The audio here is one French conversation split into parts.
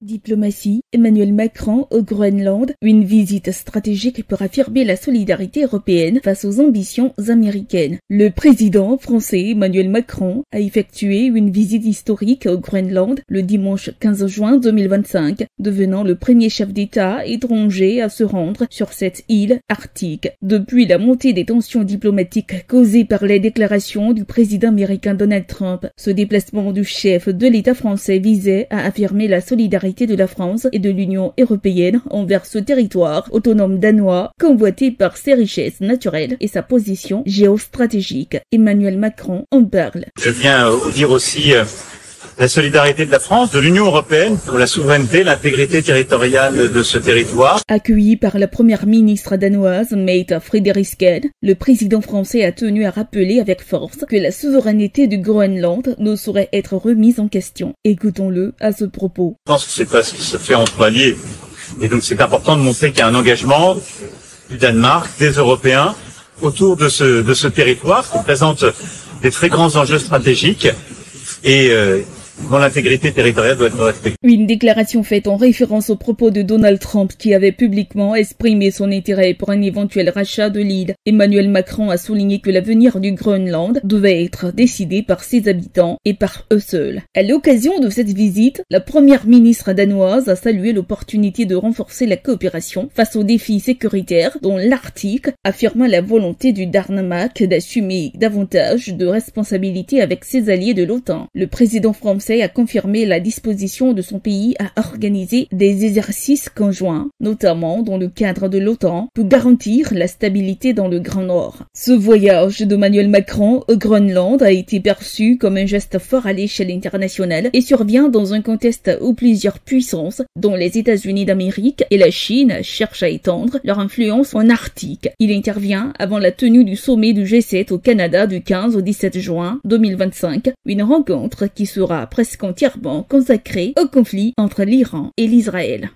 Diplomatie, Emmanuel Macron au Groenland, une visite stratégique pour affirmer la solidarité européenne face aux ambitions américaines. Le président français Emmanuel Macron a effectué une visite historique au Groenland le dimanche 15 juin 2025, devenant le premier chef d'État étranger à se rendre sur cette île arctique. Depuis la montée des tensions diplomatiques causées par les déclarations du président américain Donald Trump, ce déplacement du chef de l'État français visait à affirmer la solidarité de la France et de l'Union européenne envers ce territoire autonome danois convoité par ses richesses naturelles et sa position géostratégique. Emmanuel Macron en parle. Je viens dire aussi la solidarité de la France, de l'Union européenne pour la souveraineté, l'intégrité territoriale de ce territoire. Accueilli par la première ministre danoise Mette Frederiksen, le président français a tenu à rappeler avec force que la souveraineté du Groenland ne saurait être remise en question. Écoutons-le à ce propos. Je pense que c'est pas ce qui se fait entre alliés. Et donc c'est important de montrer qu'il y a un engagement du Danemark, des Européens, autour de ce territoire qui présente des très grands enjeux stratégiques et dont l'intégrité territoriale doit être respectée. Une déclaration faite en référence aux propos de Donald Trump qui avait publiquement exprimé son intérêt pour un éventuel rachat de l'île. Emmanuel Macron a souligné que l'avenir du Groenland devait être décidé par ses habitants et par eux seuls. À l'occasion de cette visite, la première ministre danoise a salué l'opportunité de renforcer la coopération face aux défis sécuritaires dont l'Arctique, affirmant la volonté du Danemark d'assumer davantage de responsabilités avec ses alliés de l'OTAN. Le président français a confirmé la disposition de son pays à organiser des exercices conjoints, notamment dans le cadre de l'OTAN, pour garantir la stabilité dans le Grand Nord. Ce voyage d'Emmanuel Macron au Groenland a été perçu comme un geste fort à l'échelle internationale et survient dans un contexte où plusieurs puissances, dont les États-Unis d'Amérique et la Chine, cherchent à étendre leur influence en Arctique. Il intervient avant la tenue du sommet du G7 au Canada du 15 au 17 juin 2025, une rencontre qui sera presque entièrement consacrée au conflit entre l'Iran et l'Israël.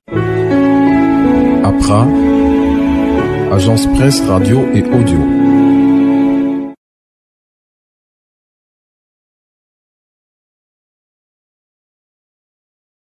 APRA, Agence Presse Radio et Audio.